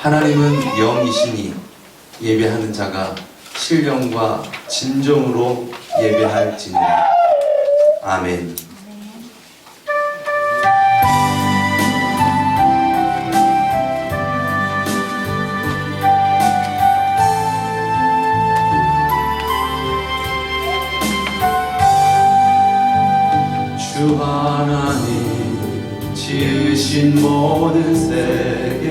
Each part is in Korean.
하나님은 영이시니 예배하는 자가 신령과 진정으로 예배할지니라. 아멘. 주 하나님 지으신 모든 세계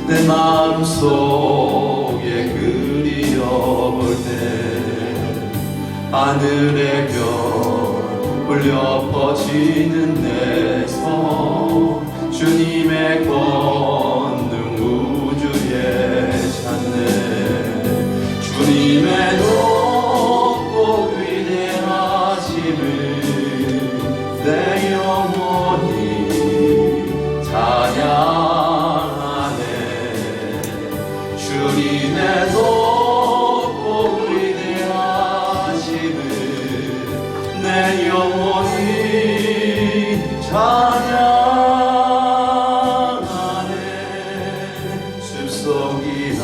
내 마음속에 그리워볼 때 하늘의 별 울려 퍼지는 내 손 주님의 권능 우주에 찾네. 주님의 높고 위대하심을 내 영혼이 찬양하네. 주님의 높고 위대하심을 내 영혼이 찬양하네. 숲속이나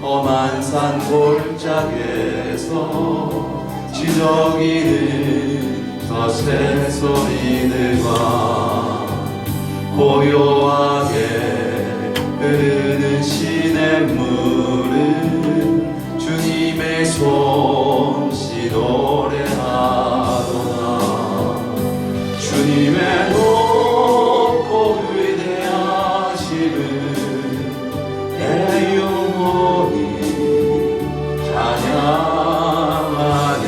험한 산 골짜기에서 지저귀는 저 새소리들과 고요하게 흐르는 시냇물은 주님의 솜씨 노래하도다. 주님의 높고 위대하심은 내 영혼이 찬양하네.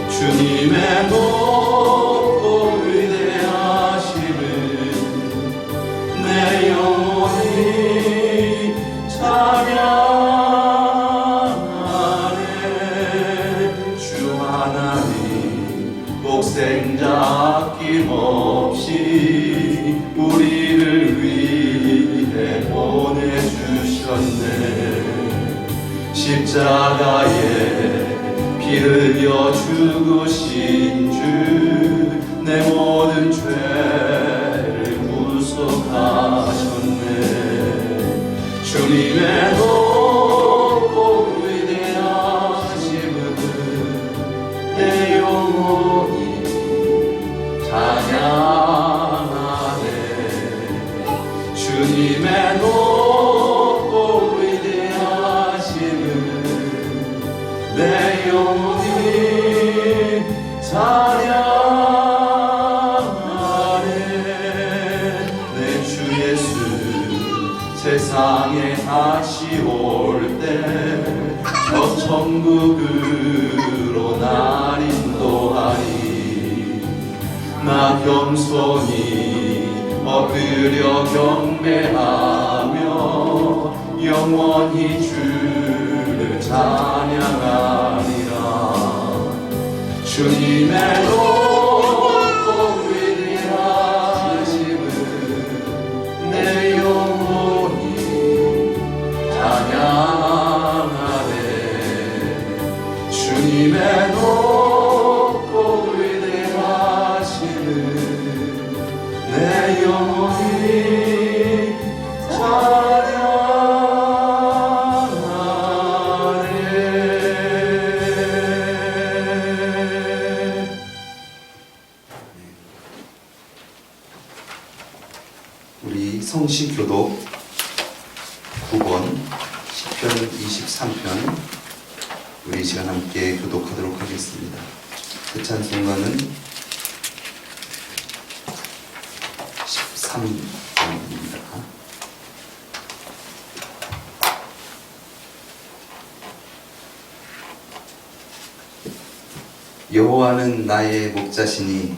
주님의 높고 위대하심을 내 영혼이 찬양하네. 주 하나님 복생자 아낌없이 우리를 위해 보내주셨네. 십자가에 피 흘려 죽으신 주 내 모든 죄를 구속하셨네. 주님의 높고 위대하심은 내 영혼이 찬양하네. 주님의 높고 위대하심은 내 영혼이 찬양하네. 내 주 예수 세상에 다시 올 때 저 천국으로 날 인도하리. 나 겸손히 엎드려 경배하며 영원히 주를 찬양하리라. 주님의 높고 위대하심은 내 영혼이 찬양하네. 주님의 높고 위대하심은 내 영혼이 우리 성시교독 9번 시편 23편 우리 이 시간 함께 교독하도록 하겠습니다. 그 찬송가는 13번입니다. 여호와는 나의 목자시니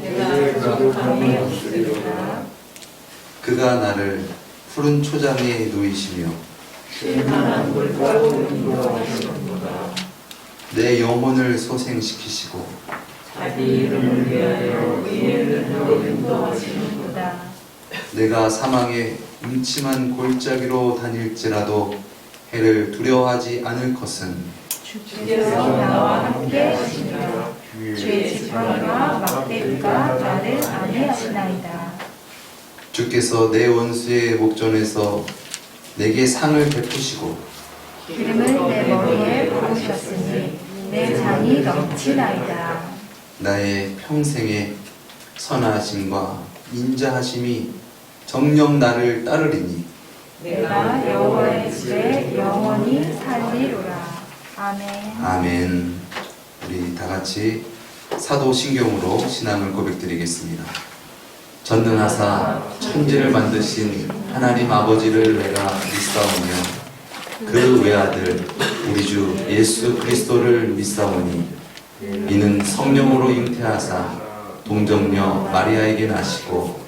내가 거룩함이 없으리로다. 그가 나를 푸른 초장에 누이시며 쉴만한 물가로 인도하시는구나. 내 영혼을 소생시키시고 자기 이름을 위하여 의인으로 인도하시는구나. 내가 사망의 음침한 골짜기로 다닐지라도 해를 두려워하지 않을 것은 주께서 나와 함께 하시며 주의 지팡이와 막대기가 나를 안위하시나이다. 주께서 내 원수의 목전에서 내게 상을 베푸시고 기름을 내 머리에 부으셨으니 내 잔이 넘치나이다. 나의 평생의 선하심과 인자하심이 정녕 나를 따르리니 내가 여호와의 집에 영원히 살리로라. 아멘. 아멘. 우리 다 같이 사도신경으로 신앙을 고백드리겠습니다. 전능하사 천지를 만드신 하나님 아버지를 내가 믿사오며 그 외아들 우리 주 예수 그리스도를 믿사오니 이는 성령으로 잉태하사 동정녀 마리아에게 나시고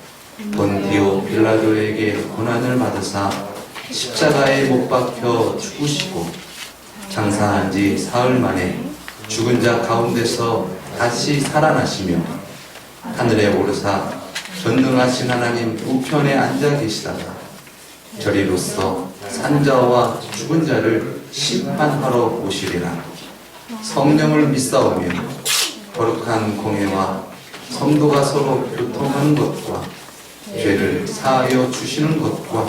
본디오 빌라도에게 고난을 받으사 십자가에 못 박혀 죽으시고 장사한 지 사흘 만에 죽은 자 가운데서 다시 살아나시며 하늘에 오르사 전능하신 하나님 우편에 앉아 계시다가 저리로서 산자와 죽은 자를 심판하러 오시리라. 성령을 믿사오며 거룩한 공회와 성도가 서로 교통하는 것과 죄를 사하여 주시는 것과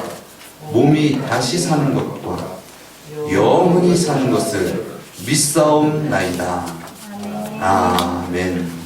몸이 다시 사는 것과 영원히 사는 것을 믿사옵나이다. 아멘.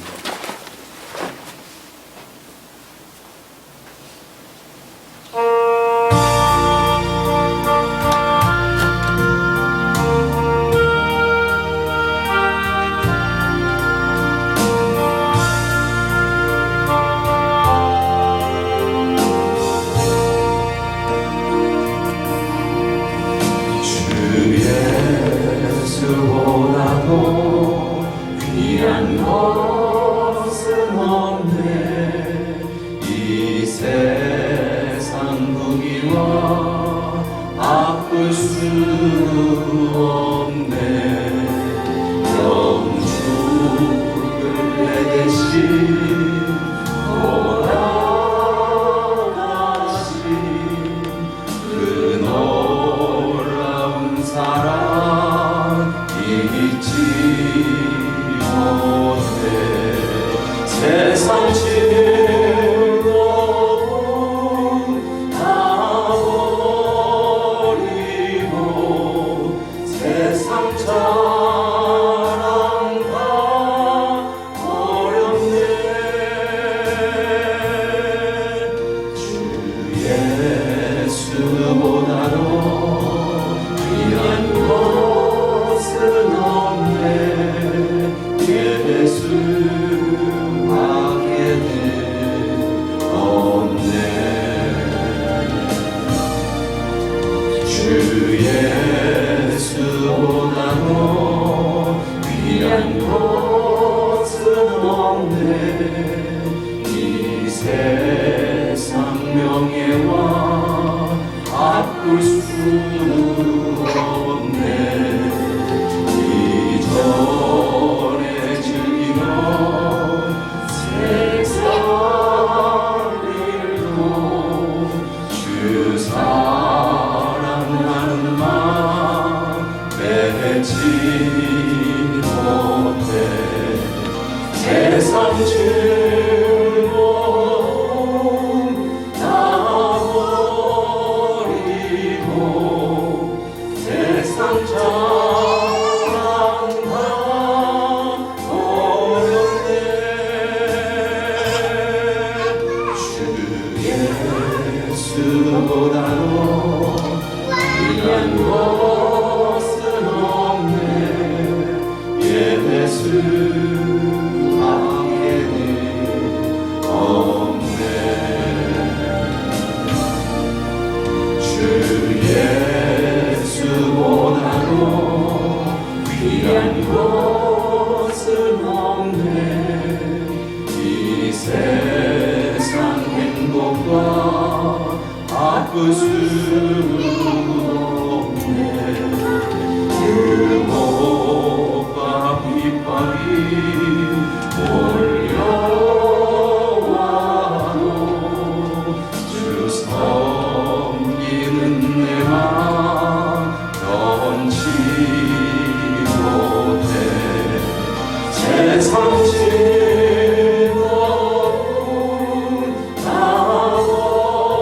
예수보다도 귀한 것은 없네. 이 세상 부귀와 바꿀 수 없네. 영주를 내 대신 돌아가신 그 놀라운 사랑 잊지 못해. 세상 즐거움 다 버리고 세상 자랑 다 버렸네. 주 예수보다도 귀한 것은 없네. 예수 마귀에는 없네. 주 예수보다도 귀한 것은 없네. 이 세상 명예와 바꿀 수 없네. 이전에 즐기던 세상 일도 주 사랑하는 마음 맺지 못해. 세상 즐거움 다 버리고 세상 자랑 다 버렸네. 주 예수보다도 귀한 것은 없네. 예수 마귀에는 없네. 주 예수보다도 귀한 것은 없네. 이 세상 행복과 바꿀 수 없네. 유혹과 핍박이 몰려와도 주 섬기는 내 맘 변치 못해. 세상 즐거움 다 버리고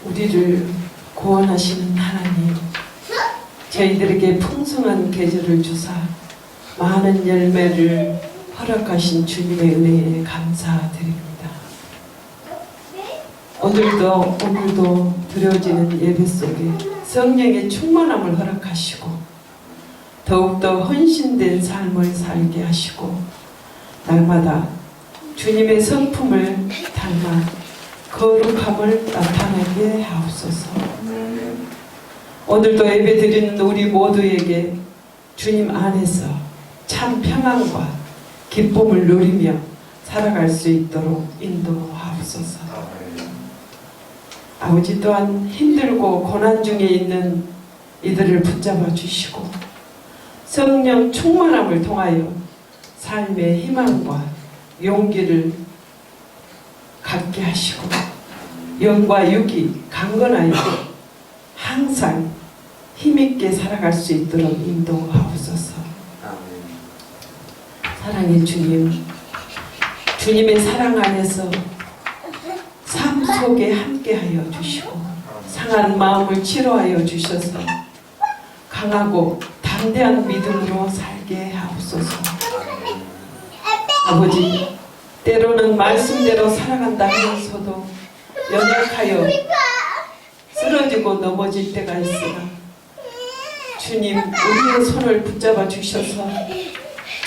우리를 구원하시는 하나님, 저희들에게 풍성한 계절을 주사 많은 열매를 허락하신 주님의 은혜에 감사드립니다. 오늘도 드려지는 예배 속에 성령의 충만함을 허락하시고 더욱더 헌신된 삶을 살게 하시고 날마다 주님의 성품을 닮아 거룩함을 나타나게 하옵소서. 오늘도 예배 드리는 우리 모두에게 주님 안에서 참 평안과 기쁨을 누리며 살아갈 수 있도록 인도하옵소서. 아버지, 또한 힘들고 고난 중에 있는 이들을 붙잡아 주시고 성령 충만함을 통하여 삶의 희망과 용기를 갖게 하시고 영과 육이 강건하여 항상 힘있게 살아갈 수 있도록 인도하옵소서. 사랑의 주님, 주님의 사랑 안에서 삶 속에 함께하여 주시고 상한 마음을 치료하여 주셔서 강하고 담대한 믿음으로 살게 하옵소서. 아버지, 때로는 말씀대로 살아간다 하면서도 연약하여 쓰러지고 넘어질 때가 있으나 주님, 우리의 손을 붙잡아 주셔서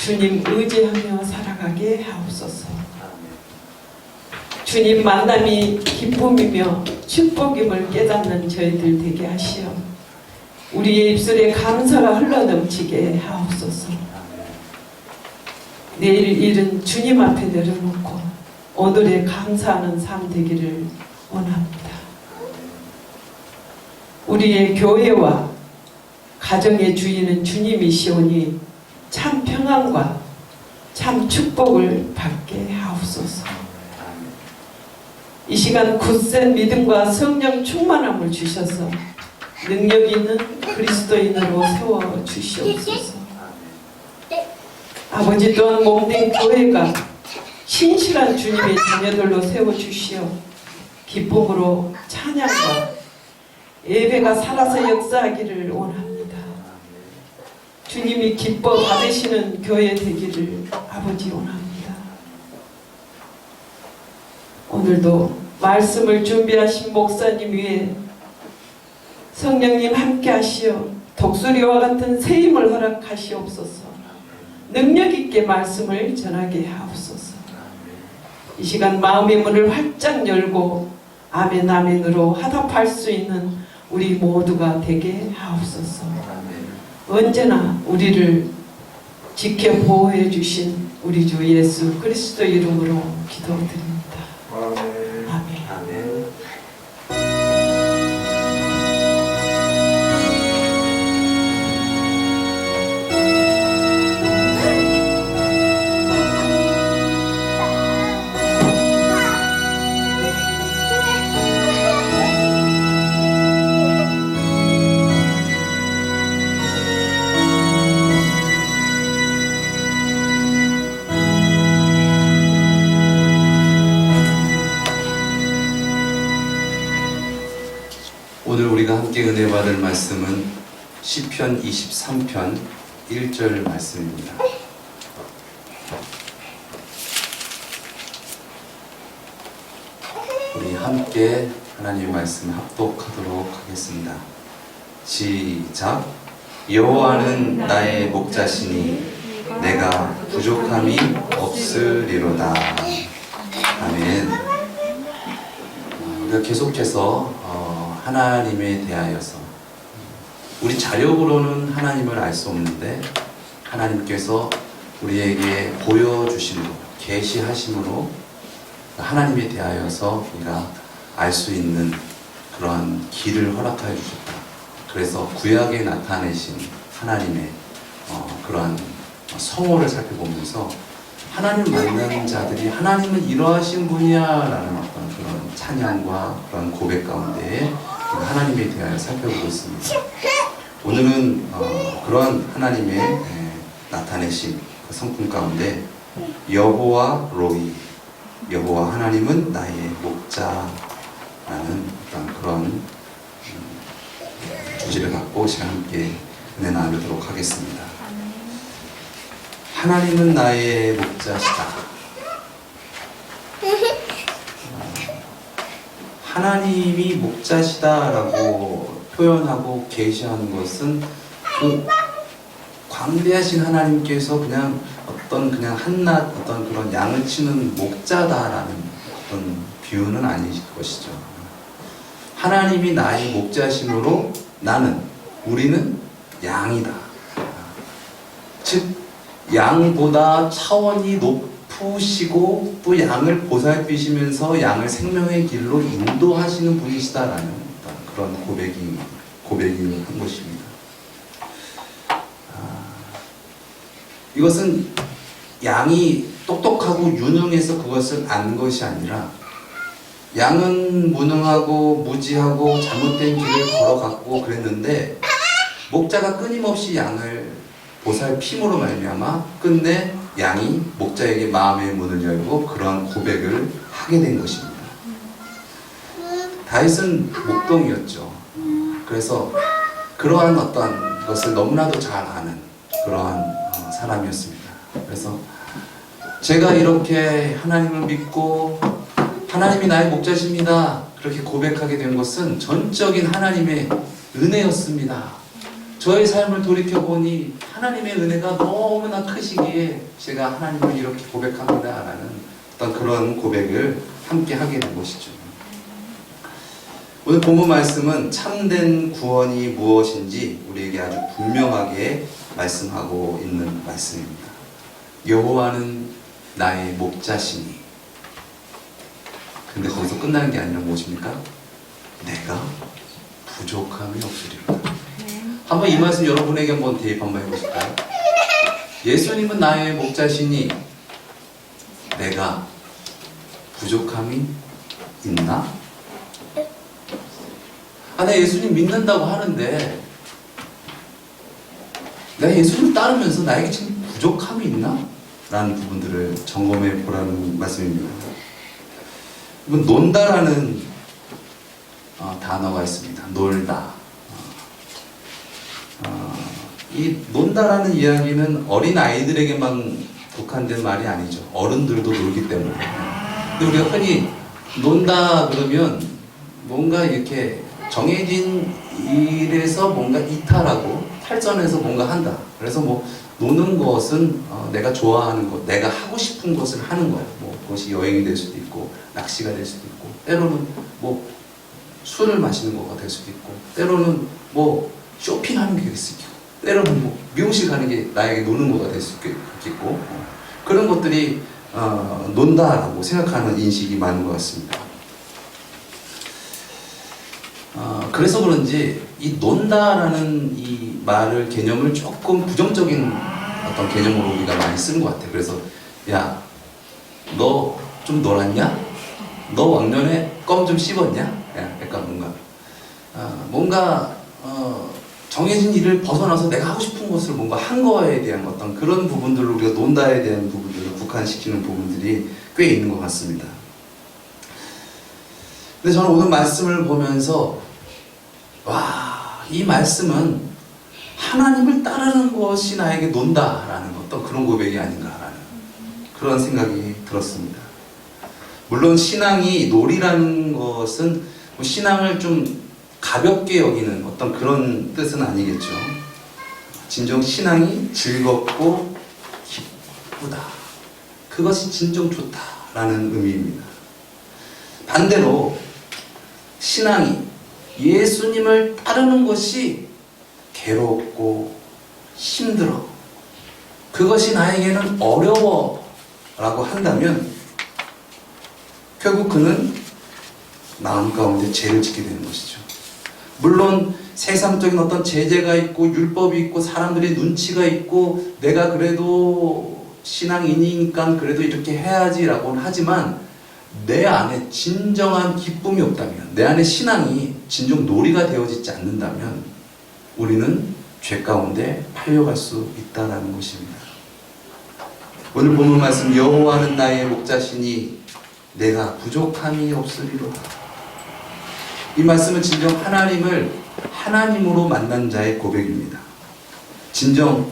주님 의지하며 살아가게 하옵소서. 주님 만남이 기쁨이며 축복임을 깨닫는 저희들 되게 하시어 우리의 입술에 감사가 흘러넘치게 하옵소서. 내일 일은 주님 앞에 내려놓고 오늘에 감사하는 삶 되기를 원합니다. 우리의 교회와 가정의 주인은 주님이시오니 참 평안과 참 축복을 받게 하옵소서. 이 시간 굳센 믿음과 성령 충만함을 주셔서 능력 있는 그리스도인으로 세워주시옵소서. 아버지, 또한 몸된 교회가 신실한 주님의 자녀들로 세워주시어 기쁨으로 찬양과 예배가 살아서 역사하기를 원합니다. 주님이 기뻐 받으시는 교회 되기를 아버지 원합니다. 오늘도 말씀을 준비하신 목사님 위에 성령님 함께 하시어 독수리와 같은 새 힘을 허락하시옵소서. 능력 있게 말씀을 전하게 하옵소서. 이 시간 마음의 문을 활짝 열고 아멘 아멘으로 화답할 수 있는 우리 모두가 되게 하옵소서. 언제나 우리를 지켜 보호해 주신 우리 주 예수 그리스도 이름으로 기도드립니다. 아멘. 오늘 우리가 함께 은혜 받을 말씀은 시편 23편 1절 말씀입니다. 우리 함께 하나님의 말씀 합독하도록 하겠습니다. 시작. 여호와는 나의 목자시니 내가 부족함이 없으리로다. 아멘. 우리가 계속해서 하나님에 대하여서 우리 자력으로는 하나님을 알 수 없는데 하나님께서 우리에게 보여주심으로 계시하심으로 하나님에 대하여서 우리가 알 수 있는 그러한 길을 허락하여 주셨다. 그래서 구약에 나타내신 하나님의 그러한 성호를 살펴보면서 하나님 만나는 자들이 하나님은 이러하신 분이야 라는 어떤 그런 찬양과 그런 고백 가운데에 하나님에 대하여 살펴보고 있습니다. 오늘은 그러한 하나님의 나타내신 그 성품 가운데 여호와 로이, 여호와 하나님은 나의 목자 어떤 그런 주제를 갖고 시간 함께 은혜 나누도록 하겠습니다. 하나님은 나의 목자시다. 하나님이 목자시다라고 표현하고 계시하는 것은 그 광대하신 하나님께서 그냥 한낱 어떤 그런 양을 치는 목자다라는 어떤 비유는 아니실 것이죠. 하나님이 나의 목자심으로 우리는 양이다. 즉 양보다 차원이 높으시고 또 양을 보살피시면서 양을 생명의 길로 인도하시는 분이시다라는 그런 고백이 한 것입니다. 이것은 양이 똑똑하고 유능해서 그것을 안 것이 아니라 양은 무능하고 무지하고 잘못된 길을 걸어갔고 그랬는데 목자가 끊임없이 양을 보살핌으로 말미암아 끝내 양이 목자에게 마음의 문을 열고 그러한 고백을 하게 된 것입니다. 다윗은 목동이었죠. 그래서 그러한 어떤 것을 너무나도 잘 아는 그러한 사람이었습니다. 그래서 제가 이렇게 하나님을 믿고 하나님이 나의 목자십니다 그렇게 고백하게 된 것은 전적인 하나님의 은혜였습니다. 저의 삶을 돌이켜보니 하나님의 은혜가 너무나 크시기에 제가 하나님을 이렇게 고백합니다 라는 어떤 그런 고백을 함께 하게 된 것이죠. 오늘 본문 말씀은 참된 구원이 무엇인지 우리에게 아주 분명하게 말씀하고 있는 말씀입니다. 여호와는 나의 목자시니. 근데 거기서 끝나는 게 아니라 무엇입니까? 내가 부족함이 없으리로다. 한번 이 말씀 여러분에게 한번 대입 한번 해보실까요? 예수님은 나의 목자시니 내가 부족함이 있나? 나 예수님 믿는다고 하는데 내가 예수님 따르면서 나에게 지금 부족함이 있나? 라는 부분들을 점검해 보라는 말씀입니다. 이건 논다라는 단어가 있습니다. 놀다. 이 논다라는 이야기는 어린 아이들에게만 국한된 말이 아니죠. 어른들도 놀기 때문에. 근데 우리가 흔히 논다 그러면 뭔가 이렇게 정해진 일에서 뭔가 이탈하고 탈선해서 뭔가 한다. 그래서 뭐 노는 것은 내가 좋아하는 것, 내가 하고 싶은 것을 하는 거예요. 뭐 그것이 여행이 될 수도 있고 낚시가 될 수도 있고 때로는 뭐 술을 마시는 거가 될 수도 있고 때로는 뭐 쇼핑하는 게 될 수도 있고 때로는 뭐 미용실 가는 게 나에게 노는 거가 될 수도 있겠고 그런 것들이 논다라고 생각하는 인식이 많은 것 같습니다. 그래서 그런지 이 논다라는 이 말을 개념을 조금 부정적인 어떤 개념으로 우리가 많이 쓰는 것 같아요. 그래서 야, 너 좀 놀았냐? 너 왕년에 껌 좀 씹었냐? 약간 뭔가 정해진 일을 벗어나서 내가 하고 싶은 것을 뭔가 한 거에 대한 어떤 그런 부분들로 우리가 논다에 대한 부분들을 국한시키는 부분들이 꽤 있는 것 같습니다. 근데 저는 오늘 말씀을 보면서 이 말씀은 하나님을 따르는 것이 나에게 논다라는 어떤 그런 고백이 아닌가라는 그런 생각이 들었습니다. 물론 신앙이 놀이라는 것은 신앙을 좀 가볍게 여기는 어떤 그런 뜻은 아니겠죠. 진정 신앙이 즐겁고 기쁘다. 그것이 진정 좋다라는 의미입니다. 반대로 신앙이 예수님을 따르는 것이 괴롭고 힘들어. 그것이 나에게는 어려워 라고 한다면 결국 그는 마음 가운데 죄를 짓게 되는 것이죠. 물론 세상적인 어떤 제재가 있고 율법이 있고 사람들의 눈치가 있고 내가 그래도 신앙인이니까 그래도 이렇게 해야지라고는 하지만 내 안에 진정한 기쁨이 없다면 내 안에 신앙이 진정 놀이가 되어지지 않는다면 우리는 죄 가운데 팔려갈 수 있다는 것입니다. 오늘 본문 말씀 여호와는 나의 목자시니 내가 부족함이 없으리로다. 이 말씀은 진정 하나님을 하나님으로 만난 자의 고백입니다. 진정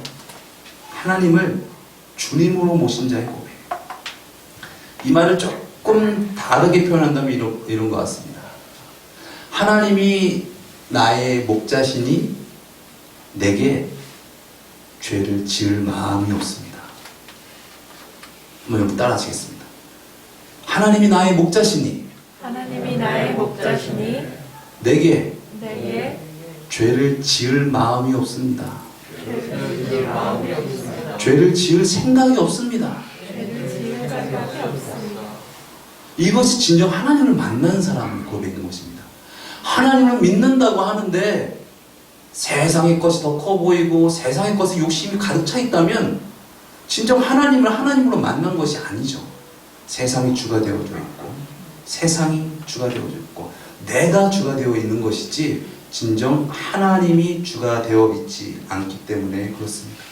하나님을 주님으로 모신 자의 고백. 이 말을 조금 다르게 표현한다면 이런 것 같습니다. 하나님이 나의 목자시니 내게 죄를 지을 마음이 없습니다. 한번 여러분 따라 하시겠습니다. 하나님이 나의 목자시니 하나님이 나의 목자시니 내게 내게 죄를 지을 마음이 없습니다. 죄를 지을 마음이 없습니다. 죄를 지을 생각이 없습니다. 죄를 지을 생각이 없습니다. 이것이 진정 하나님을 만난 사람의 고백인 것입니다. 하나님을 믿는다고 하는데 세상의 것이 더 커 보이고 세상의 것에 욕심이 가득 차 있다면 진정 하나님을 하나님으로 만난 것이 아니죠. 세상이 주가 되어져 있고 세상이 주가 되어져 있고 내가 주가 되어 있는 것이지 진정 하나님이 주가 되어 있지 않기 때문에 그렇습니다.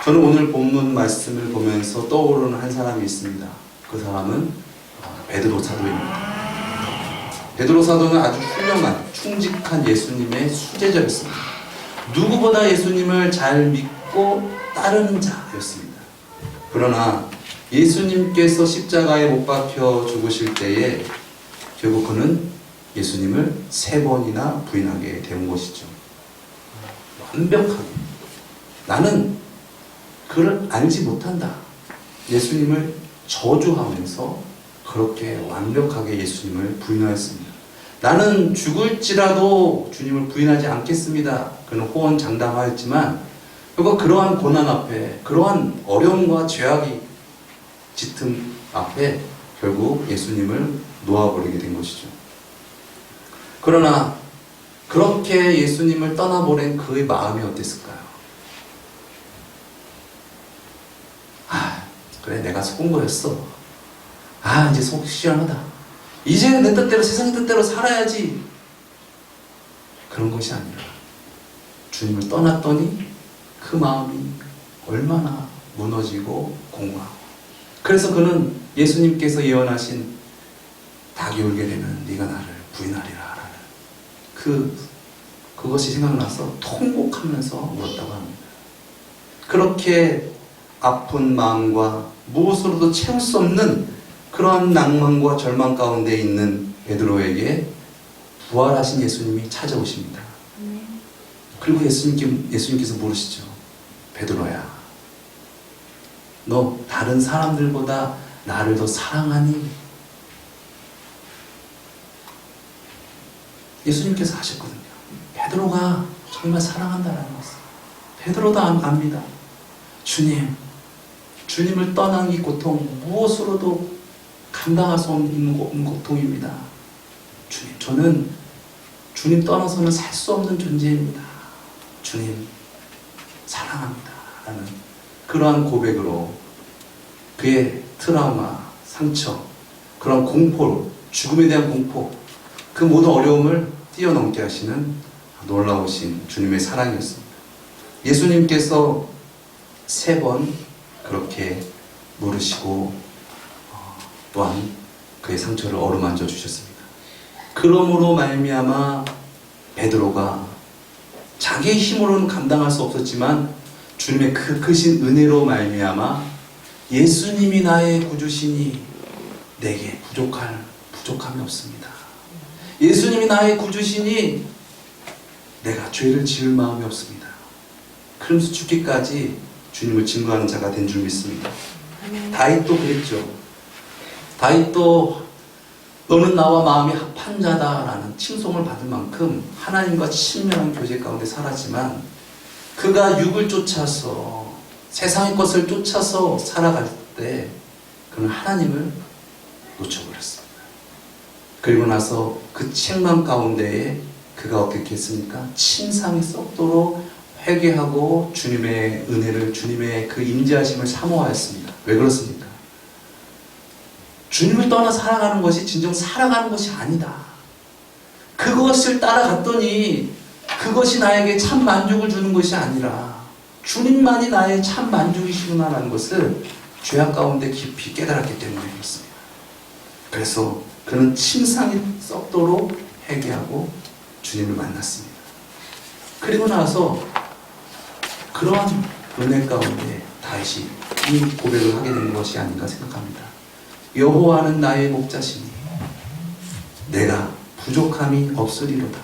저는 오늘 본문 말씀을 보면서 떠오르는 한 사람이 있습니다. 그 사람은 베드로 사도입니다. 베드로 사도는 아주 훌륭한 충직한 예수님의 수제자였습니다. 누구보다 예수님을 잘 믿고 따르는 자였습니다. 그러나 예수님께서 십자가에 못 박혀 죽으실 때에 결국 그는 예수님을 3번이나 부인하게 된 것이죠. 완벽하게. 나는 그를 알지 못한다. 예수님을 저주하면서 그렇게 완벽하게 예수님을 부인하였습니다. 나는 죽을지라도 주님을 부인하지 않겠습니다. 그는 호언장담하였지만 결국 그러한 고난 앞에 그러한 어려움과 죄악이 짙음 앞에 결국 예수님을 놓아버리게 된 것이죠. 그러나 그렇게 예수님을 떠나보낸 그의 마음이 어땠을까요? 그래 내가 속은 거였어. 이제 속 시원하다. 이제 내 뜻대로 세상 뜻대로 살아야지. 그런 것이 아니라 주님을 떠났더니 그 마음이 얼마나 무너지고 공허하고 그래서 그는 예수님께서 예언하신 닭이 울게 되면 네가 나를 부인하리라 라는 그것이 생각나서 통곡하면서 울었다고 합니다. 그렇게 아픈 마음과 무엇으로도 채울 수 없는 그러한 낭만과 절망 가운데 있는 베드로에게 부활하신 예수님이 찾아오십니다. 그리고 예수님께서 물으시죠. 베드로야, 너 다른 사람들보다 나를 더 사랑하니? 예수님께서 하셨거든요. 베드로가 정말 사랑한다라는 것을 베드로도 압니다. 주님을 떠난 이 고통 무엇으로도 감당할 수 없는 고통입니다. 주님, 저는 주님 떠나서는 살 수 없는 존재입니다. 주님 사랑합니다 라는 그러한 고백으로 그의 트라우마, 상처, 그런 공포, 죽음에 대한 공포, 그 모든 어려움을 뛰어넘게 하시는 놀라우신 주님의 사랑이었습니다. 예수님께서 3번 그렇게 물으시고 또한 그의 상처를 어루만져 주셨습니다. 그러므로 말미암아 베드로가 자기의 힘으로는 감당할 수 없었지만 주님의 그 크신 은혜로 말미암아 예수님이 나의 구주시니 내게 부족함이 없습니다. 예수님이 나의 구주시니 내가 죄를 지을 마음이 없습니다. 그러면서 죽기까지 주님을 증거하는 자가 된 줄 믿습니다. 다윗도 그랬죠. 다윗도 너는 나와 마음이 합한 자다라는 칭송을 받을 만큼 하나님과 친밀한 교제 가운데 살았지만 그가 육을 쫓아서 세상의 것을 쫓아서 살아갈 때 그는 하나님을 놓쳐버렸습니다. 그리고 나서 그 책망 가운데에 그가 어떻게 했습니까? 침상이 썩도록 회개하고 주님의 은혜를, 주님의 그 임재하심을 사모하였습니다. 왜 그렇습니까? 주님을 떠나 살아가는 것이 진정 살아가는 것이 아니다. 그것을 따라갔더니 그것이 나에게 참 만족을 주는 것이 아니라 주님만이 나의 참 만족이시구나라는 것을 죄악 가운데 깊이 깨달았기 때문에 그렇습니다. 그래서 그는 침상이 썩도록 회개하고 주님을 만났습니다. 그리고 나서 그러한 은혜 가운데 다시 이 고백을 하게 된 것이 아닌가 생각합니다. 여호와는 나의 목자시니 내가 부족함이 없으리로다.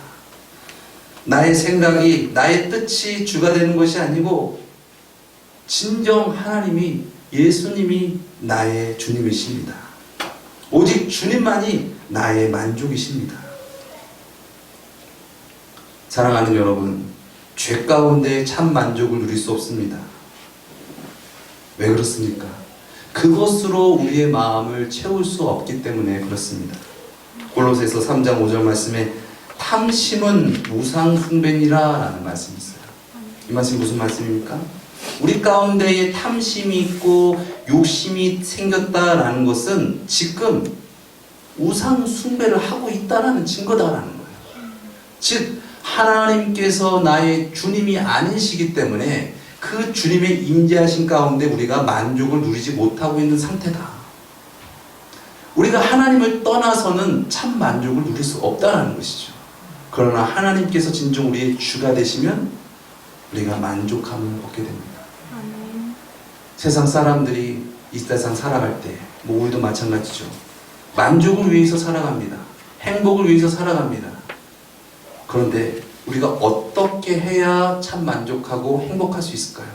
나의 생각이, 나의 뜻이 주가 되는 것이 아니고 진정 하나님이, 예수님이 나의 주님이십니다. 오직 주님만이 나의 만족이십니다. 사랑하는 여러분, 죄 가운데 참 만족을 누릴 수 없습니다. 왜 그렇습니까? 그것으로 우리의 마음을 채울 수 없기 때문에 그렇습니다. 골로새서 3장 5절 말씀에 탐심은 우상 숭배니라 라는 말씀이 있어요. 이 말씀이 무슨 말씀입니까? 우리 가운데에 탐심이 있고 욕심이 생겼다라는 것은 지금 우상 숭배를 하고 있다라는 증거다라는 거예요. 즉 하나님께서 나의 주님이 아니시기 때문에 그 주님의 임재하신 가운데 우리가 만족을 누리지 못하고 있는 상태다. 우리가 하나님을 떠나서는 참 만족을 누릴 수 없다는 것이죠. 그러나 하나님께서 진정 우리의 주가 되시면 우리가 만족함을 얻게 됩니다. 세상 사람들이 이 세상 살아갈 때, 우리도 마찬가지죠. 만족을 위해서 살아갑니다. 행복을 위해서 살아갑니다. 그런데 우리가 어떻게 해야 참 만족하고 행복할 수 있을까요?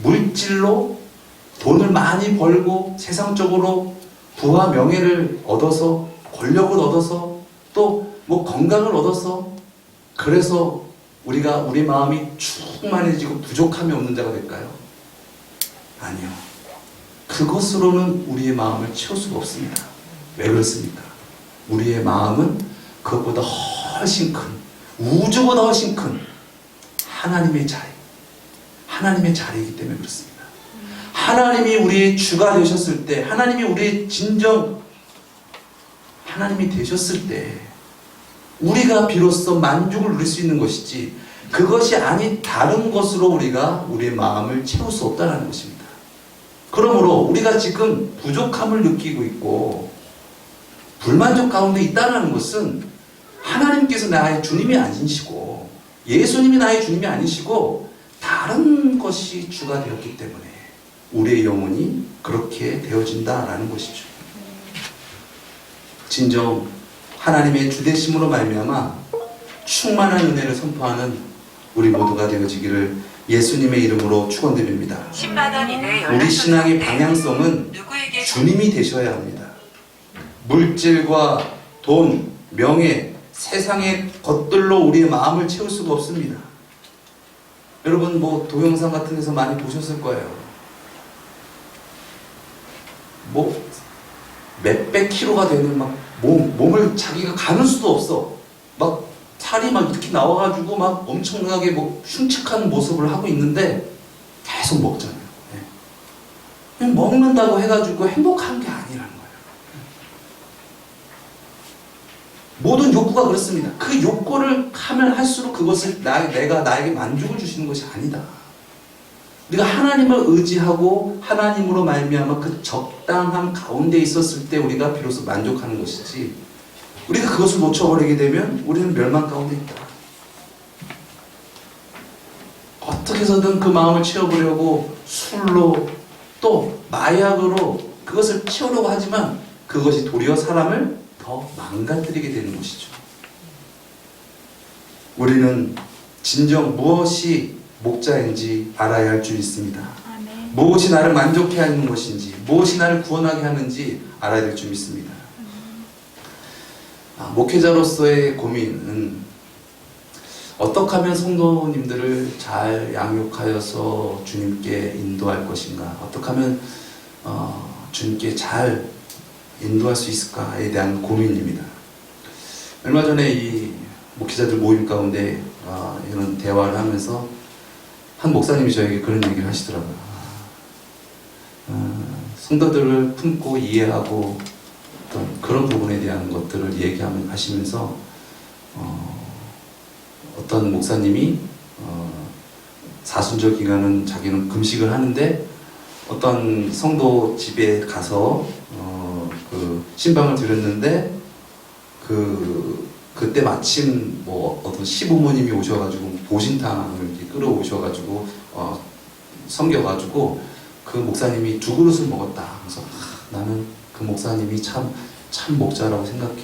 물질로 돈을 많이 벌고 세상적으로 부와 명예를 얻어서 권력을 얻어서 또 건강을 얻어서 그래서 우리가 우리 마음이 충만해지고 부족함이 없는 자가 될까요? 아니요. 그것으로는 우리의 마음을 채울 수가 없습니다. 왜 그렇습니까? 우리의 마음은 그것보다 훨씬 큰, 우주보다 훨씬 큰 하나님의 자리, 하나님의 자리이기 때문에 그렇습니다. 하나님이 우리의 주가 되셨을 때, 하나님이 우리의 진정 하나님이 되셨을 때 우리가 비로소 만족을 누릴 수 있는 것이지, 그것이 아닌 다른 것으로 우리가 우리의 마음을 채울 수 없다는 것입니다. 그러므로 우리가 지금 부족함을 느끼고 있고 불만족 가운데 있다는 것은 하나님께서 나의 주님이 아니시고 예수님이 나의 주님이 아니시고 다른 것이 주가 되었기 때문에 우리의 영혼이 그렇게 되어진다라는 것이죠. 진정 하나님의 주되심으로 말미암아 충만한 은혜를 선포하는 우리 모두가 되어지기를 예수님의 이름으로 축원드립니다. 10만 원 이내 우리 신앙의 방향성은 누구에게 주님이 되셔야 합니다. 물질과 돈, 명예, 세상의 것들로 우리의 마음을 채울 수가 없습니다. 여러분 동영상 같은 데서 많이 보셨을 거예요. 몇백 킬로가 되는 몸을 자기가 가눌 수도 없어. 살이 이렇게 나와가지고 엄청나게 흉측한 모습을 하고 있는데 계속 먹잖아요. 그냥 먹는다고 해가지고 행복한 게 아니라는 거예요. 모든 욕구가 그렇습니다. 그 욕구를 하면 할수록 그것을 내가 나에게 만족을 주시는 것이 아니다. 우리가 하나님을 의지하고 하나님으로 말미암아 그 적당함 가운데 있었을 때 우리가 비로소 만족하는 것이지, 우리가 그것을 놓쳐버리게 되면 우리는 멸망 가운데 있다. 어떻게 해서든 그 마음을 채워보려고 술로 또 마약으로 그것을 채우려고 하지만 그것이 도리어 사람을 더 망가뜨리게 되는 것이죠. 우리는 진정 무엇이 목자인지 알아야 할 줄 있습니다. 아멘. 무엇이 나를 만족해 하는 것인지, 무엇이 나를 구원하게 하는지 알아야 될 줄 믿습니다. 목회자로서의 고민은 어떻게 하면 성도님들을 잘 양육하여서 주님께 인도할 것인가, 어떻게 하면 주님께 잘 인도할 수 있을까에 대한 고민입니다. 얼마 전에 이 목회자들 모임 가운데 이런 대화를 하면서 한 목사님이 저에게 그런 얘기를 하시더라고요. 성도들을 품고 이해하고 어떤 그런 부분에 대한 것들을 얘기하시면서 어떤 목사님이 사순절 기간은 자기는 금식을 하는데 어떤 성도 집에 가서 그 신방을 드렸는데 그때 마침 뭐 어떤 시부모님이 오셔가지고 보신탕을 이렇게 끌어오셔가지고 섬겨가지고 그 목사님이 2그릇을 먹었다. 그래서 나는 그 목사님이 참 목자라고 생각해.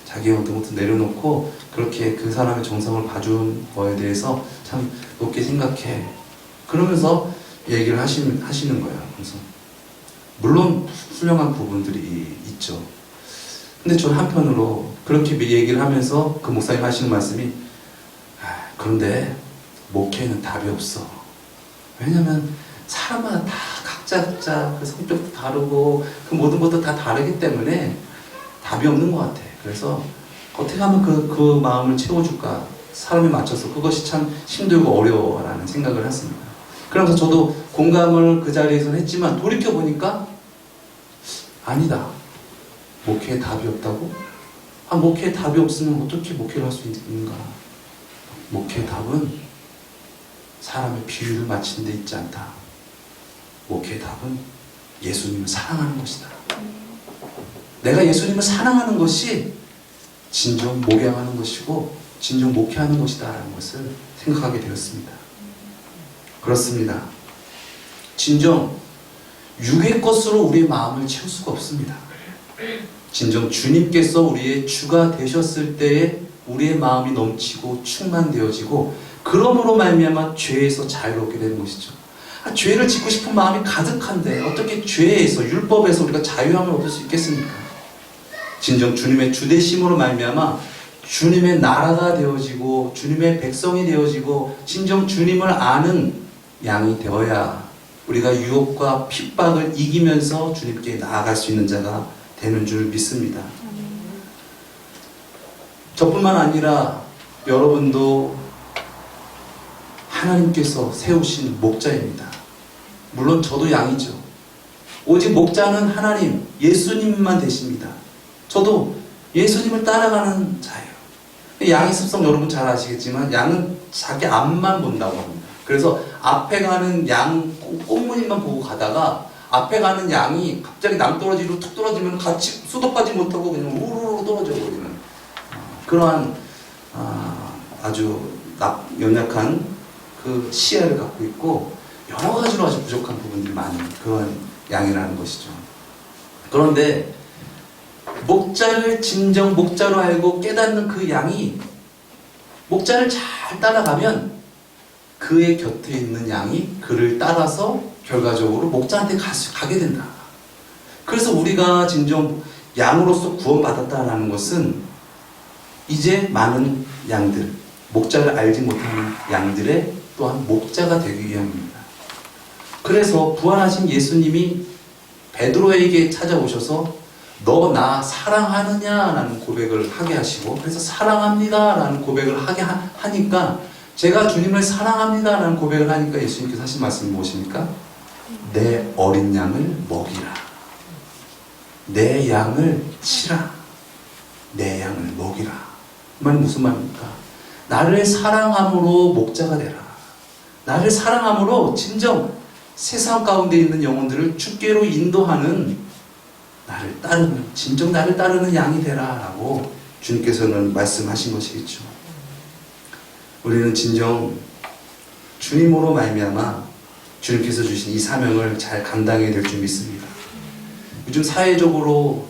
자기의 어떤 것도 내려놓고 그렇게 그 사람의 정성을 봐준 거에 대해서 참 높게 생각해. 그러면서 얘기를 하시는 거예요. 그래서 물론 훌륭한 부분들이 있죠. 근데 저 한편으로 그렇게 얘기를 하면서 그 목사님 하시는 말씀이 그런데 목회는 답이 없어. 왜냐면 사람마다 다 각자 그 성격도 다르고 그 모든 것도 다 다르기 때문에 답이 없는 것 같아. 그래서 어떻게 하면 그 마음을 채워줄까? 사람에 맞춰서 그것이 참 힘들고 어려워라는 생각을 했습니다. 그러면서 저도 공감을 그 자리에서는 했지만 돌이켜보니까 아니다. 목회에 답이 없다고? 목회에 답이 없으면 어떻게 목회를 할 수 있는가? 목회의 답은 사람의 비유를 맞추는 데 있지 않다. 목회의 답은 예수님을 사랑하는 것이다. 내가 예수님을 사랑하는 것이 진정 목양하는 것이고 진정 목회하는 것이다 라는 것을 생각하게 되었습니다. 그렇습니다. 진정 육의 것으로 우리의 마음을 채울 수가 없습니다. 진정 주님께서 우리의 주가 되셨을 때에 우리의 마음이 넘치고 충만되어지고 그러므로 말미암아 죄에서 자유롭게 되는 것이죠. 죄를 짓고 싶은 마음이 가득한데 어떻게 죄에서 율법에서 우리가 자유함을 얻을 수 있겠습니까? 진정 주님의 주되심으로 말미암아 주님의 나라가 되어지고 주님의 백성이 되어지고 진정 주님을 아는 양이 되어야 우리가 유혹과 핍박을 이기면서 주님께 나아갈 수 있는 자가 되는 줄 믿습니다. 저뿐만 아니라 여러분도 하나님께서 세우신 목자입니다. 물론 저도 양이죠. 오직 목자는 하나님, 예수님만 되십니다. 저도 예수님을 따라가는 자예요. 양의 습성 여러분 잘 아시겠지만 양은 자기 앞만 본다고 합니다. 그래서 앞에 가는 양 꽃무늬만 보고 가다가 앞에 가는 양이 갑자기 낭떠러지로 툭 떨어지면 같이 수도하지 못하고 그냥 우르르 떨어져 버리는 그러한 아주 연약한 그 시야를 갖고 있고 여러 가지로 아주 부족한 부분들이 많은 그런 양이라는 것이죠. 그런데 목자를 진정 목자로 알고 깨닫는 그 양이 목자를 잘 따라가면 그의 곁에 있는 양이 그를 따라서 결과적으로 목자한테 가게 된다. 그래서 우리가 진정 양으로서 구원받았다는 것은 이제 많은 양들, 목자를 알지 못하는 양들의 또한 목자가 되기 위함입니다. 그래서 부활하신 예수님이 베드로에게 찾아오셔서 너 나 사랑하느냐라는 고백을 하게 하시고 그래서 사랑합니다 라는 고백을 하게 하니까 제가 주님을 사랑합니다 라는 고백을 하니까 예수님께서 하신 말씀이 무엇입니까? 내 어린 양을 먹이라. 내 양을 치라. 내 양을 먹이라. 그 말은 무슨 말입니까? 나를 사랑함으로 목자가 되라. 나를 사랑함으로 진정 세상 가운데 있는 영혼들을 주께로 인도하는 나를 따르는, 진정 나를 따르는 양이 되라 라고 주님께서는 말씀하신 것이겠죠. 우리는 진정 주님으로 말미암아 주님께서 주신 이 사명을 잘 감당해야 될 줄 믿습니다. 요즘 사회적으로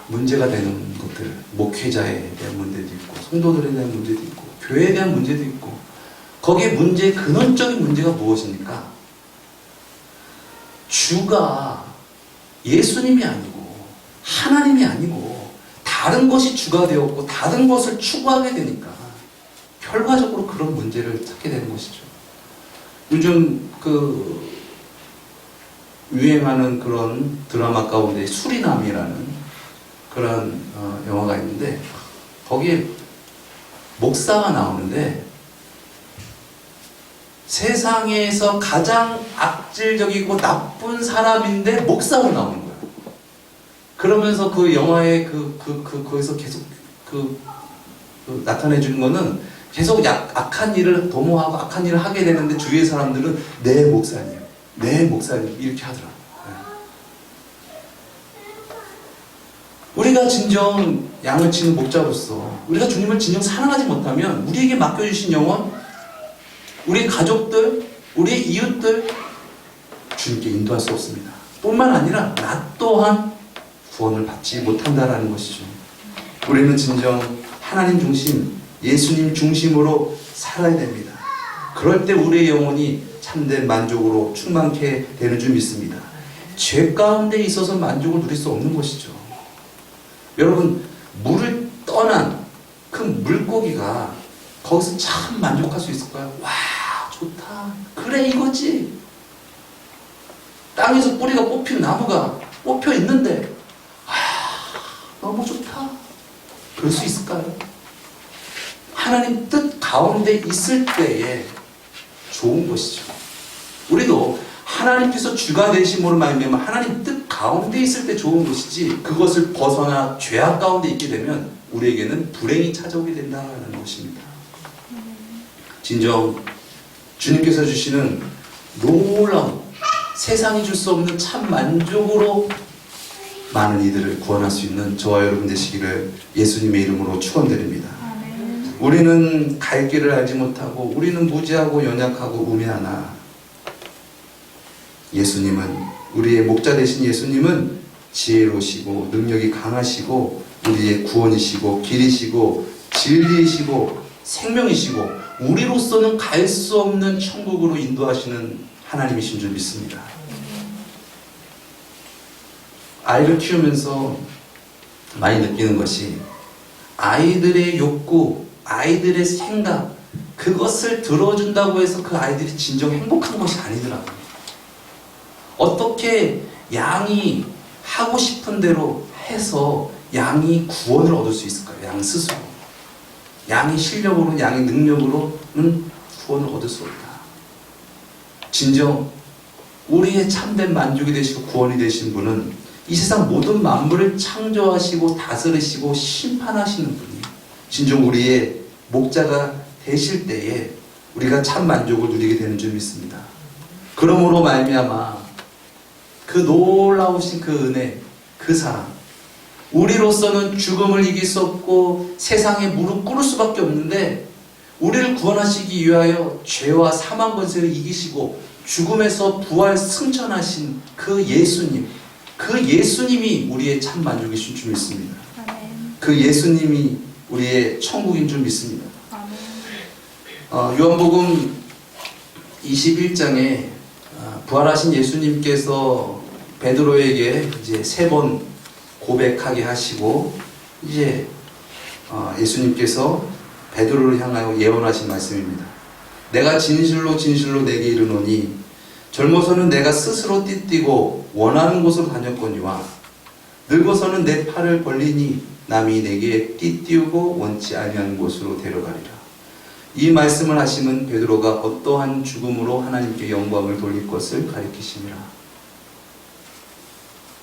문제가 되는 것들, 목회자에 대한 문제도 있고 성도들에 대한 문제도 있고 교회에 대한 문제도 있고 거기에 근원적인 문제가 무엇입니까? 주가 예수님이 아니고 하나님이 아니고 다른 것이 주가 되었고 다른 것을 추구하게 되니까 결과적으로 그런 문제를 찾게 되는 것이죠. 요즘 유행하는 그런 드라마 가운데 수리남이라는 그런 영화가 있는데 거기에 목사가 나오는데 세상에서 가장 악질적이고 나쁜 사람인데 목사로 나오는 거예요. 그러면서 그 영화에 거기서 계속 나타내 주는 거는 계속 악한 일을 도모하고 악한 일을 하게 되는데 주위의 사람들은 내 목사님 이렇게 하더라고요. 우리가 진정 양을 치는 목자로서 우리가 주님을 진정 사랑하지 못하면 우리에게 맡겨주신 영혼, 우리 가족들, 우리의 이웃들 주님께 인도할 수 없습니다. 뿐만 아니라 나 또한 구원을 받지 못한다라는 것이죠. 우리는 진정 하나님 중심, 예수님 중심으로 살아야 됩니다. 그럴 때 우리의 영혼이 참된 만족으로 충만케 되는 줄 믿습니다. 죄 가운데 있어서 만족을 누릴 수 없는 것이죠. 여러분, 물을 떠난 그 물고기가 거기서 참 만족할 수 있을까요? 와, 좋다. 그래, 이거지. 땅에서 뿌리가 뽑힌 나무가 뽑혀 있는데, 와, 너무 좋다. 그럴 수 있을까요? 하나님 뜻 가운데 있을 때에 좋은 것이죠. 우리도 하나님께서 주가 되심으로 말미암아 하나님 뜻 가운데 있을 때 좋은 것이지, 그것을 벗어나 죄악 가운데 있게 되면 우리에게는 불행이 찾아오게 된다는 것입니다. 진정 주님께서 주시는 놀라운, 세상이 줄 수 없는 참 만족으로 많은 이들을 구원할 수 있는 저와 여러분 되시기를 예수님의 이름으로 축원드립니다. 우리는 갈 길을 알지 못하고 우리는 무지하고 연약하고 우매하나 예수님은, 우리의 목자 되신 예수님은 지혜로우시고 능력이 강하시고 우리의 구원이시고 길이시고 진리이시고 생명이시고 우리로서는 갈 수 없는 천국으로 인도하시는 하나님이신 줄 믿습니다. 아이를 키우면서 많이 느끼는 것이 아이들의 욕구, 아이들의 생각, 그것을 들어준다고 해서 그 아이들이 진정 행복한 것이 아니더라고요. 어떻게 양이 하고 싶은 대로 해서 양이 구원을 얻을 수 있을까요? 양 스스로. 양의 실력으로, 양의 능력으로는 구원을 얻을 수 없다. 진정 우리의 참된 만족이 되시고 구원이 되신 분은 이 세상 모든 만물을 창조하시고 다스리시고 심판하시는 분이 진정 우리의 목자가 되실 때에 우리가 참 만족을 누리게 되는 줄 믿습니다. 그러므로 말미암아 그 놀라우신 그 은혜, 그 사랑, 우리로서는 죽음을 이길 수 없고 세상에 무릎 꿇을 수밖에 없는데 우리를 구원하시기 위하여 죄와 사망 권세를 이기시고 죽음에서 부활 승천하신 그 예수님, 그 예수님이 우리의 참 만족이신 줄 믿습니다. 그 예수님이 우리의 천국인 줄 믿습니다. 요한복음 21장에 부활하신 예수님께서 베드로에게 이제 3번 고백하게 하시고 이제 예수님께서 베드로를 향하여 예언하신 말씀입니다. 내가 진실로 진실로 내게 이르노니 젊어서는 내가 스스로 띠뛰고 원하는 곳으로 다녔거니와 늙어서는 내 팔을 벌리니 남이 내게 띠띠우고 원치 아니하는 곳으로 데려가리라. 이 말씀을 하시면 베드로가 어떠한 죽음으로 하나님께 영광을 돌릴 것을 가리키시니라.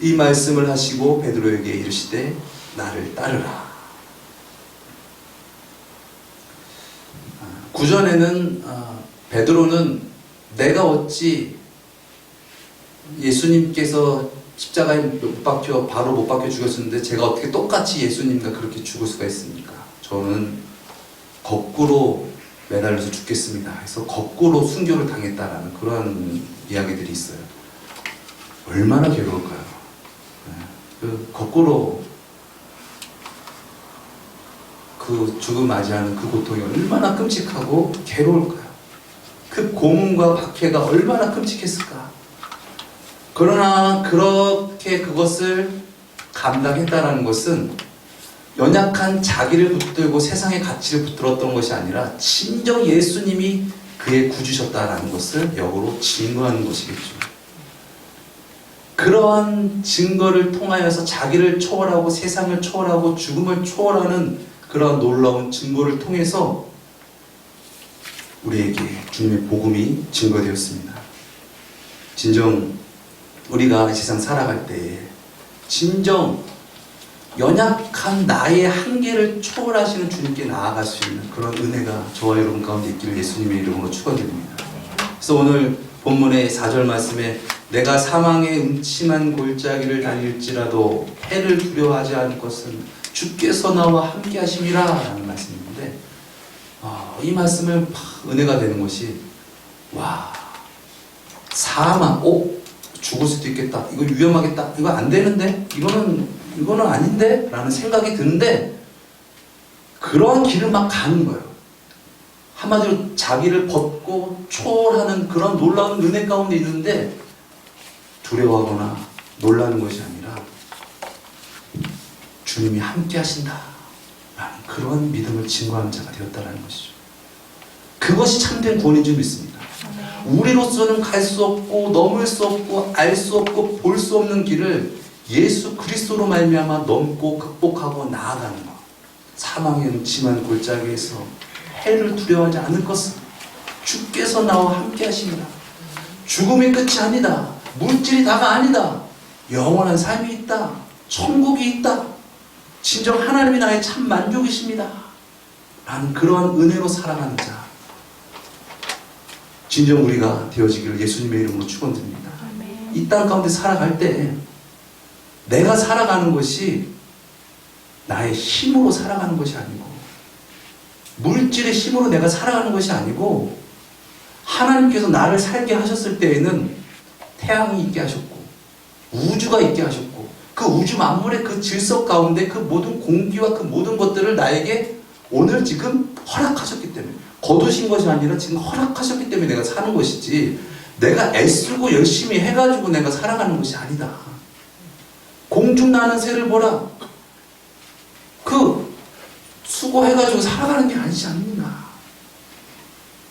이 말씀을 하시고 베드로에게 이르시되 나를 따르라. 구전에는 베드로는 내가 어찌 예수님께서 십자가에 바로 못 박혀 죽였었는데 제가 어떻게 똑같이 예수님과 그렇게 죽을 수가 있습니까? 저는 거꾸로 매달려서 죽겠습니다. 그래서 거꾸로 순교를 당했다라는 그런 이야기들이 있어요. 얼마나 괴로울까요? 그 거꾸로 그 죽음 맞이하는 그 고통이 얼마나 끔찍하고 괴로울까요? 그 고문과 박해가 얼마나 끔찍했을까? 그러나 그렇게 그것을 감당했다는 것은 연약한 자기를 붙들고 세상의 가치를 붙들었던 것이 아니라 진정 예수님이 그의 구주셨다라는 것을 역으로 증거하는 것이겠죠. 그러한 증거를 통하여서 자기를 초월하고 세상을 초월하고 죽음을 초월하는 그러한 놀라운 증거를 통해서 우리에게 주님의 복음이 증거되었습니다. 진정 우리가 이 세상 살아갈 때에 진정 연약한 나의 한계를 초월하시는 주님께 나아갈 수 있는 그런 은혜가 저와 여러분 가운데 있기를 예수님의 이름으로 축원드립니다. 그래서 오늘 본문의 4절 말씀에 내가 사망의 음침한 골짜기를 다닐지라도 해를 두려워하지 않을 것은 주께서 나와 함께 하심이라 라는 말씀인데, 이 말씀을 은혜가 되는 것이, 와, 사망, 죽을 수도 있겠다, 이거 위험하겠다, 이거 안 되는데, 이거는 아닌데 라는 생각이 드는데, 그런 길을 막 가는 거예요. 한마디로 자기를 벗고 초월하는 그런 놀라운 은혜 가운데 있는데, 두려워하거나 놀라는 것이 아니라 주님이 함께 하신다 라는 그런 믿음을 증거하는 자가 되었다는 것이죠. 그것이 참된 구원인 줄 믿습니다. 우리로서는 갈 수 없고 넘을 수 없고 알 수 없고 볼 수 없는 길을 예수 그리스도로 말미암아 넘고 극복하고 나아가는 것. 사망의 음침한 골짜기에서 해를 두려워하지 않을 것은 주께서 나와 함께 하십니다. 죽음이 끝이 아니다. 물질이 다가 아니다. 영원한 삶이 있다. 천국이 있다. 진정 하나님이 나의 참 만족이십니다. 라는 그러한 은혜로 살아가는 자, 진정 우리가 되어지기를 예수님의 이름으로 축원드립니다. 이 땅 가운데 살아갈 때 내가 살아가는 것이 나의 힘으로 살아가는 것이 아니고, 물질의 힘으로 내가 살아가는 것이 아니고, 하나님께서 나를 살게 하셨을 때에는 태양이 있게 하셨고 우주가 있게 하셨고, 그 우주 만물의 그 질서 가운데 그 모든 공기와 그 모든 것들을 나에게 오늘 지금 허락하셨기 때문에, 거두신 것이 아니라 지금 허락하셨기 때문에 내가 사는 것이지, 내가 애쓰고 열심히 해가지고 내가 살아가는 것이 아니다. 공중 나는 새를 보라. 그 수고해가지고 살아가는 게 아니지 않느냐.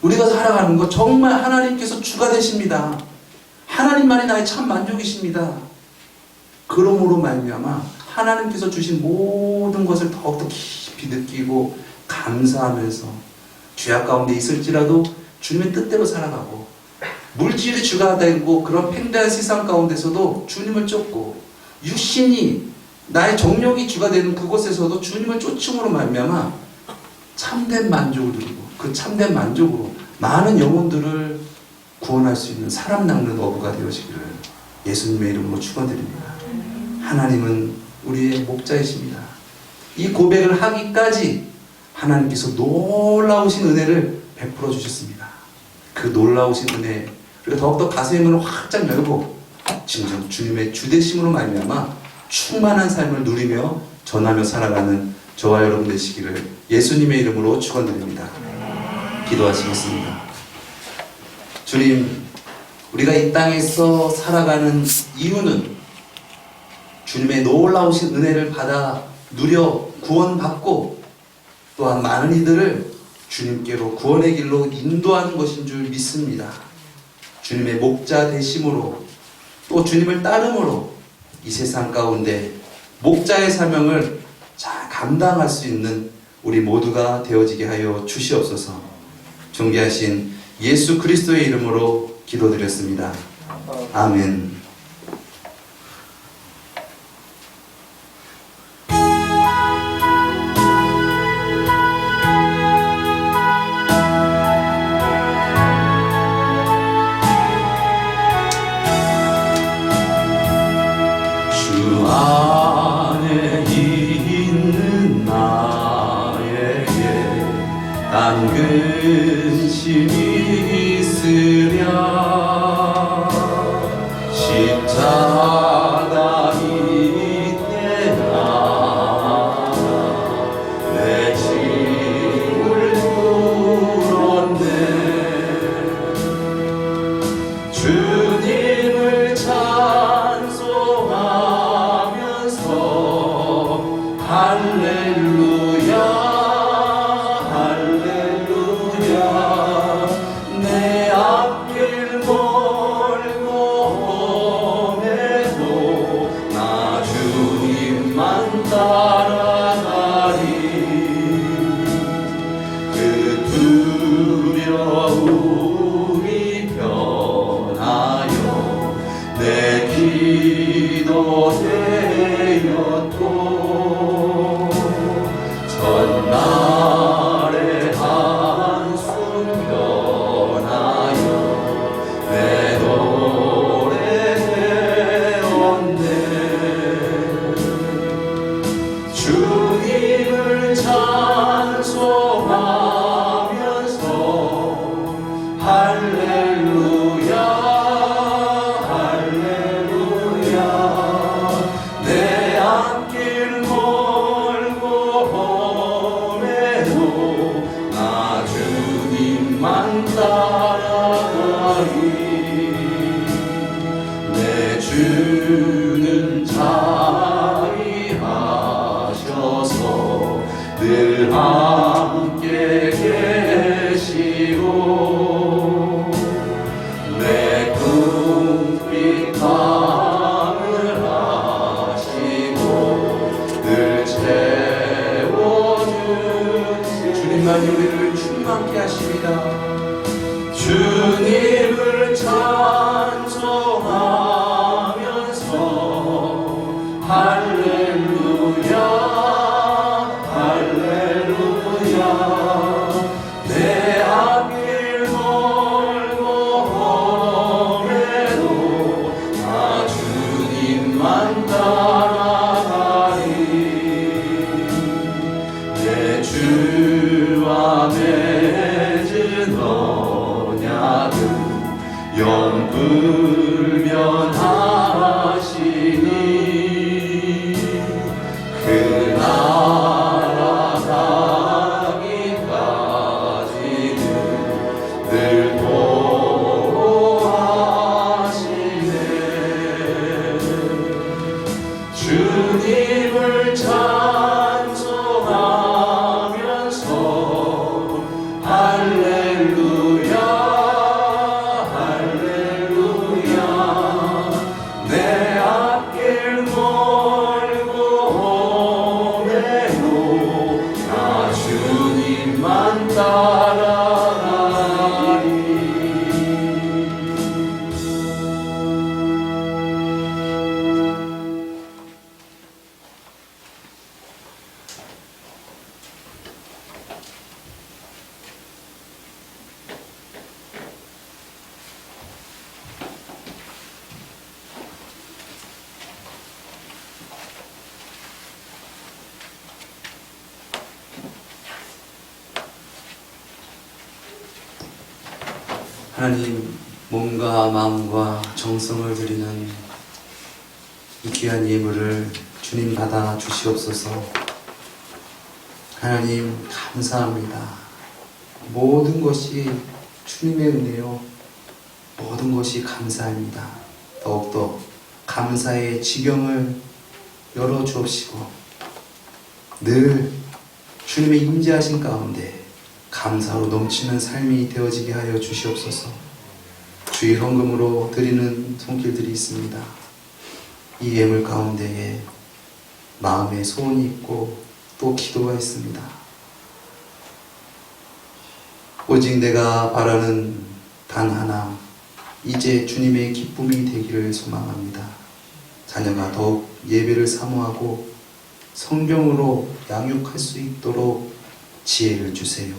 우리가 살아가는 것 정말 하나님께서 주가 되십니다. 하나님만이 나의 참 만족이십니다. 그러므로 말미암아 하나님께서 주신 모든 것을 더욱더 깊이 느끼고 감사하면서 죄악 가운데 있을지라도 주님의 뜻대로 살아가고, 물질이 주가 되고 그런 팽대한 세상 가운데서도 주님을 쫓고, 육신이 나의 정욕이 주가 되는 그곳에서도 주님을 쫓음으로 말미암아 참된 만족을 누리고, 그 참된 만족으로 많은 영혼들을 구원할 수 있는 사람 낚는 어부가 되어지기를 예수님의 이름으로 축원드립니다. 하나님은 우리의 목자이십니다. 이 고백을 하기까지 하나님께서 놀라우신 은혜를 베풀어 주셨습니다. 그 놀라우신 은혜, 우리가 더욱더 가슴의 문을 활짝 열고 진정 주님의 주되심으로 말미암아 충만한 삶을 누리며 전하며 살아가는 저와 여러분 되시기를 예수님의 이름으로 축원드립니다. 기도하시겠습니다. 주님, 우리가 이 땅에서 살아가는 이유는 주님의 놀라우신 은혜를 받아 누려 구원받고, 또한 많은 이들을 주님께로 구원의 길로 인도하는 것인 줄 믿습니다. 주님의 목자 되심으로, 또 주님을 따름으로 이 세상 가운데 목자의 사명을 잘 감당할 수 있는 우리 모두가 되어지게 하여 주시옵소서. 존귀하신 예수 그리스도의 이름으로 기도드렸습니다. 아멘. 주 안에 있는 나에게 단 근심이 있으랴. 십자가 밑에 나가 내 짐을 풀었네. 주님을 찬송하면서 할렐루야 할렐루야. 내 앞길 멀고 험해도 나 주님만 따라가리. 그 두려움이 변하여 내 기도 되었고, 전날의 한숨 변하여 내 주님을 찬송하면서 할렐루야 할렐루야 내 앞길 멀고 험해도 나 주님만 따라가리 내 주는 자비하셔서 늘 함께 계시고 내 궁핍 감을 하시고 늘 채워주시 주님만이 우리를 충만케 하십니다. 주님을 찬송하면서 할렐루야 할렐루야 내 앞길 멀고 험해도 나 주님만 따라가리 내 주와 맺은 언약은 영불면하시니 그 나라 가기까지는 늘 보호하시네 주님을 찬송하면서 할렐루야 할렐루야 내 앞길 멀고 험해도 나 주님만 따라가리 하나님, 몸과 마음과 정성을 드리는 이 귀한 예물을 주님 받아 주시옵소서. 하나님, 감사합니다. 모든 것이 주님의 은혜요, 모든 것이 감사합니다. 더욱더 감사의 지경을 열어주옵시고 늘 주님의 임재하신 가운데 감사로 넘치는 삶이 되어지게 하여 주시옵소서. 주의 헌금으로 드리는 손길들이 있습니다. 이 예물 가운데에 마음의 소원이 있고 또 기도가 있습니다. 오직 내가 바라는 단 하나, 이제 주님의 기쁨이 되기를 소망합니다. 자녀가 더욱 예배를 사모하고 성경으로 양육할 수 있도록 지혜를 주세요.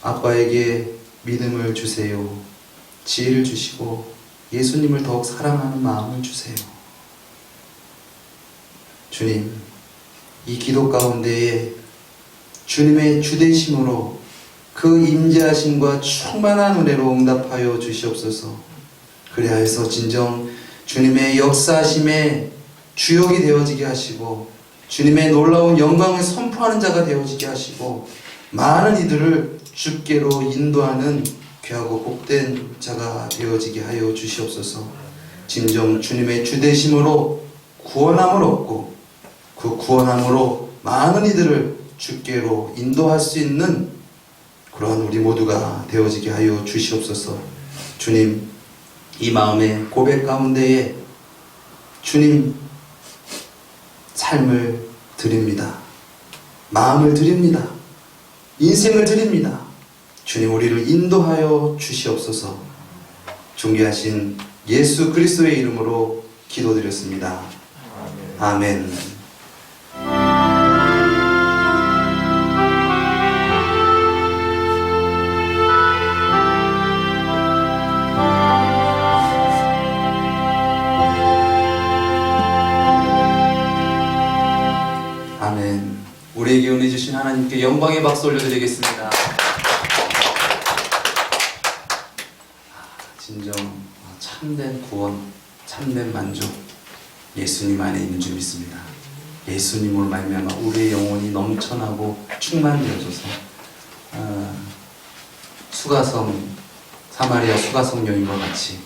아빠에게 믿음을 주세요. 지혜를 주시고 예수님을 더욱 사랑하는 마음을 주세요. 주님, 이 기도 가운데에 주님의 주되심으로 그 임재하심과 충만한 은혜로 응답하여 주시옵소서. 그리하여서 진정 주님의 역사하심의 주역이 되어지게 하시고 주님의 놀라운 영광을 선포하는 자가 되어지게 하시고 많은 이들을 주께로 인도하는 귀하고 복된 자가 되어지게 하여 주시옵소서. 진정 주님의 주되심으로 구원함을 얻고 그 구원함으로 많은 이들을 주께로 인도할 수 있는 그러한 우리 모두가 되어지게 하여 주시옵소서. 주님, 이 마음의 고백 가운데에 주님 삶을 드립니다. 마음을 드립니다. 인생을 드립니다. 주님, 우리를 인도하여 주시옵소서. 존귀하신 예수 그리스도의 이름으로 기도드렸습니다. 아멘. 하나님께 영광의 박수 올려드리겠습니다. 진정 참된 구원, 참된 만족, 예수님 안에 있는 줄 믿습니다. 예수님으로 말미암아 우리의 영혼이 넘쳐나고 충만되어져서 사마리아 수가성 여인과 같이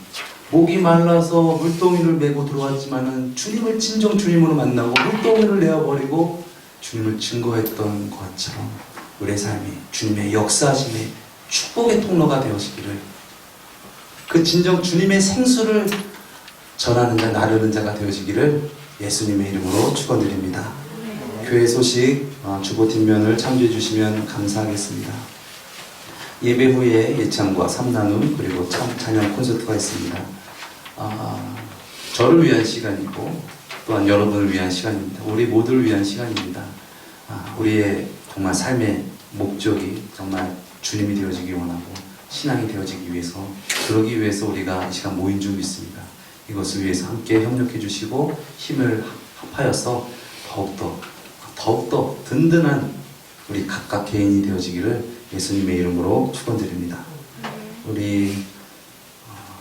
목이 말라서 물동이를 메고 들어왔지만은 주님을 진정 주님으로 만나고 물동이를 내어버리고 주님을 증거했던 것처럼 우리의 삶이 주님의 역사하심의 축복의 통로가 되어지기를, 그 진정 주님의 생수를 전하는 자, 나르는 자가 되어지기를 예수님의 이름으로 축원드립니다. 교회 소식 주보 뒷면을 참조해 주시면 감사하겠습니다. 예배 후에 예찬과 삼나눔 그리고 찬양 콘서트가 있습니다. 저를 위한 시간이고 또한 여러분을 위한 시간입니다. 우리 모두를 위한 시간입니다. 우리의 정말 삶의 목적이 정말 주님이 되어지기 원하고 신앙이 되어지기 위해서, 그러기 위해서 우리가 이 시간 모인 줄 믿습니다. 이것을 위해서 함께 협력해 주시고 힘을 합하여서 더욱더 든든한 우리 각각 개인이 되어지기를 예수님의 이름으로 축원드립니다. 우리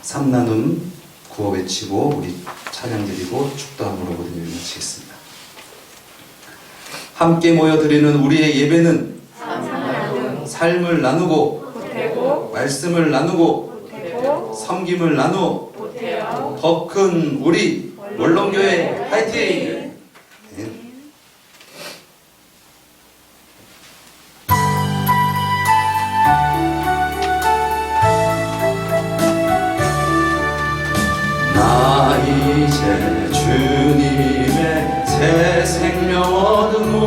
삼나눔 구호 외치고 우리 찬양 드리고 축도함으로 모든 일 마치겠습니다. 함께 모여 드리는 우리의 예배는 삶을 나누고 보태고 말씀을 나누고 보태고 섬김을 나누어 보태어 더 큰 우리 원롱교회 화이팅! 나 이제 주님의 새 생명 얻으모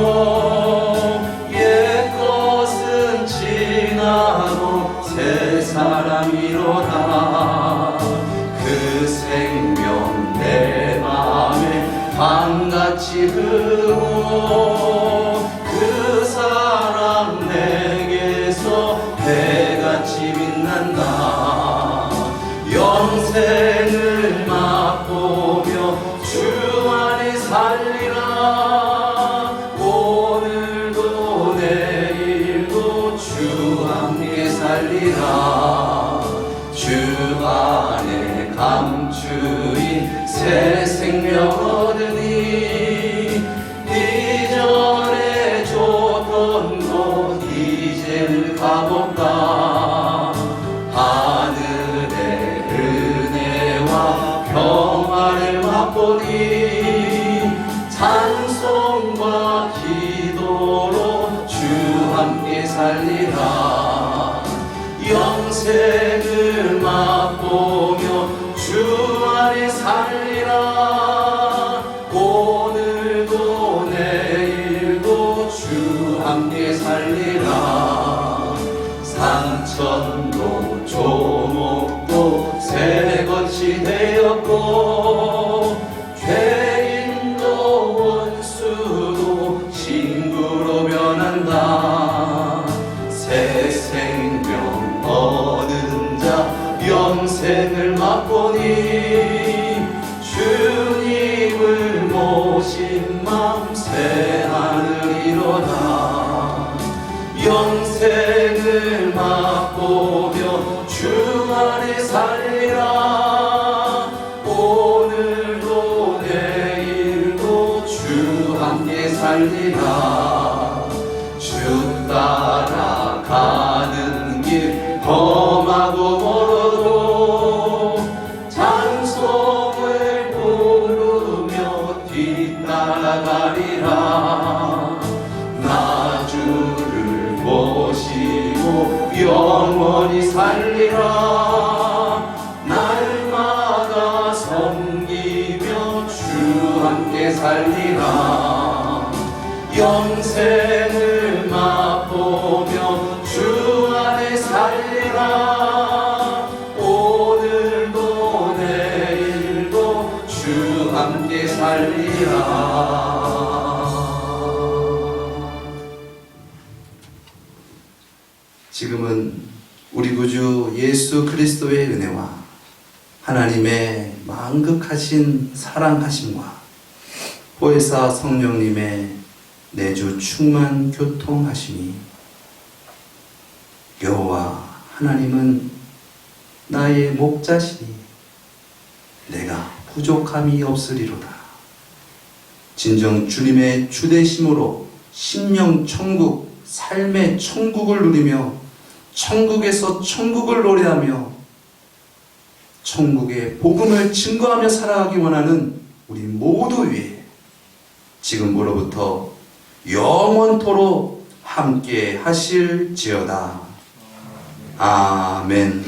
옛것은 지나고 새 사람이로다. 그 생명 내 맘에 강같이 흐르고 그 사람 내게서 배같이 빛난다. 영생을 맛보며 주 안에 살리라. 오늘도 내일도 주 함께 살리라. 주 안에 감추인 새 생명 얻으니 이전에 줬던 곳 이제는 가볼까. 하늘의 은혜와 평화를 맛보니 찬송과 기도로 주 함께 살리라. 영생을 맛보며 주 안에 살리라. 오늘도 내일도 주 함께 살리라. 상천도 조목도 새것이 되었고 죄인도 원수도 친구로 변한다. 새 생명 얻은 자 영생을 맛보니 주님을 모신 맘 새 하늘이로다. 영생을 맛보며 주 안에 살리라. 오늘도 내일도 주 함께 살리라. 주 따라가는 길 험하고 멀어도 찬송을 부르며 뒤따라가리라. 나 주를 모시고 영원히 살리라. 날마다 섬기며 주 함께 살리라. 영생을 맛보며 주 안에 살리라. 오늘도 내일도 주 함께 살리라. 지금은 우리 구주 예수 그리스도의 은혜와 하나님의 만극하신 사랑하심과 보혜사 성령님의 내주 충만 교통하시니 여호와 하나님은 나의 목자시니 내가 부족함이 없으리로다. 진정 주님의 주되심으로 심령 천국, 삶의 천국을 누리며 천국에서 천국을 노래하며 천국의 복음을 증거하며 살아가기 원하는 우리 모두 위에 지금으로부터 영원토록 함께 하실지어다. 아멘.